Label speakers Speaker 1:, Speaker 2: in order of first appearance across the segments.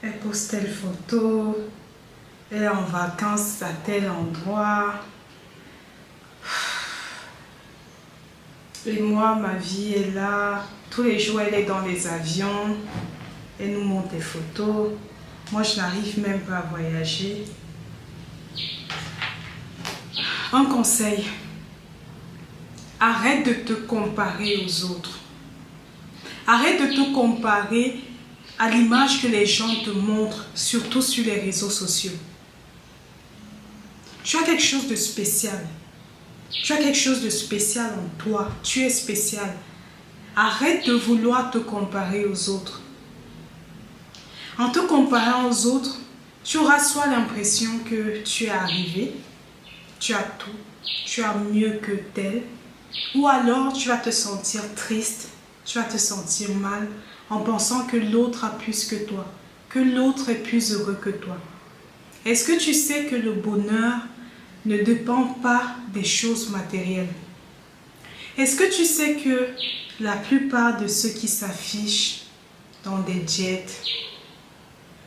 Speaker 1: elle poste telle photo, elle est en vacances à tel endroit. Et moi, ma vie est là. Tous les jours, elle est dans les avions. Elle nous montre des photos. Moi, je n'arrive même pas à voyager. Un conseil. Arrête de te comparer aux autres. Arrête de te comparer à l'image que les gens te montrent, surtout sur les réseaux sociaux. Tu as quelque chose de spécial. Tu as quelque chose de spécial en toi. Tu es spécial. Arrête de vouloir te comparer aux autres. En te comparant aux autres, tu auras soit l'impression que tu es arrivé, tu as tout, tu as mieux que tel, ou alors tu vas te sentir triste, tu vas te sentir mal en pensant que l'autre a plus que toi, que l'autre est plus heureux que toi. Est-ce que tu sais que le bonheur ne dépend pas des choses matérielles? Est-ce que tu sais que la plupart de ceux qui s'affichent dans des jets,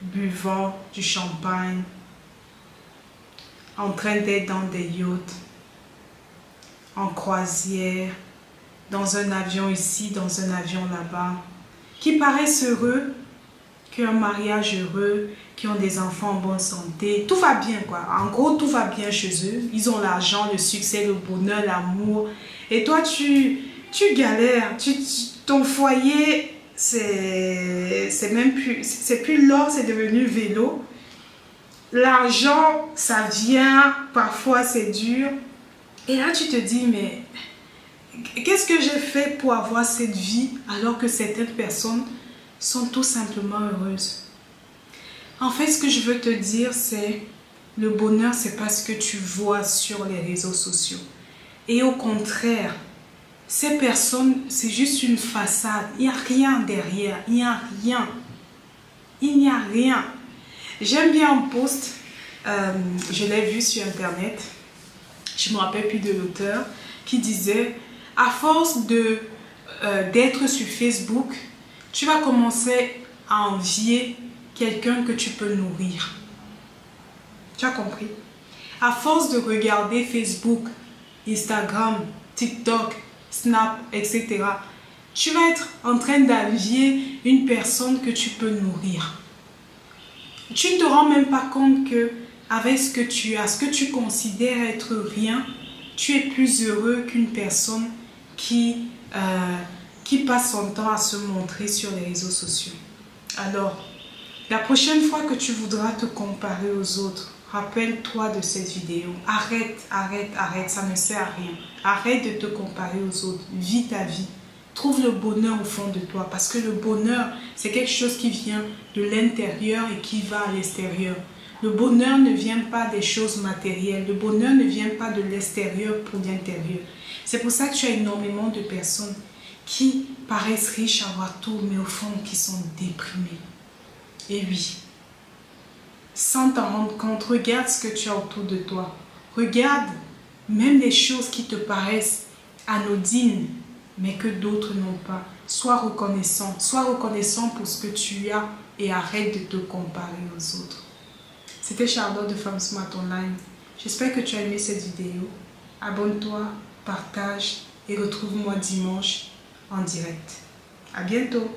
Speaker 1: buvant du champagne, en train d'être dans des yachts, en croisière, dans un avion ici, dans un avion là-bas, qui paraissent heureux, qui ont un mariage heureux, qui ont des enfants en bonne santé, tout va bien quoi. En gros, tout va bien chez eux. Ils ont l'argent, le succès, le bonheur, l'amour. Et toi, tu galères. Ton foyer, c'est même plus, c'est plus l'or, c'est devenu vélo. L'argent, ça vient, parfois c'est dur. Et là, tu te dis, mais qu'est-ce que j'ai fait pour avoir cette vie alors que certaines personnes sont tout simplement heureuses? En fait, ce que je veux te dire, c'est le bonheur, c'est pas ce que tu vois sur les réseaux sociaux. Et au contraire, ces personnes, c'est juste une façade. Il n'y a rien derrière. Il n'y a rien. Il n'y a rien. J'aime bien un post, je l'ai vu sur Internet, je ne me rappelle plus de l'auteur, qui disait, à force d'être sur Facebook, tu vas commencer à envier quelqu'un que tu peux nourrir. Tu as compris? À force de regarder Facebook, Instagram, TikTok, Snap, etc., tu vas être en train d'envier une personne que tu peux nourrir. Tu ne te rends même pas compte que avec ce que tu as, ce que tu considères être rien, tu es plus heureux qu'une personne qui passe son temps à se montrer sur les réseaux sociaux. Alors, la prochaine fois que tu voudras te comparer aux autres, rappelle-toi de cette vidéo. Arrête, arrête, arrête, ça ne sert à rien. Arrête de te comparer aux autres. Vis ta vie. Trouve le bonheur au fond de toi. Parce que le bonheur, c'est quelque chose qui vient de l'intérieur et qui va à l'extérieur. Le bonheur ne vient pas des choses matérielles. Le bonheur ne vient pas de l'extérieur pour l'intérieur. C'est pour ça que tu as énormément de personnes qui paraissent riches, avoir tout, mais au fond, qui sont déprimées. Et oui, sans t'en rendre compte, regarde ce que tu as autour de toi. Regarde même les choses qui te paraissent anodines, mais que d'autres n'ont pas. Sois reconnaissant pour ce que tu as et arrête de te comparer aux autres. C'était Charlotte de Femme Smart Online. J'espère que tu as aimé cette vidéo. Abonne-toi, partage et retrouve-moi dimanche en direct. À bientôt.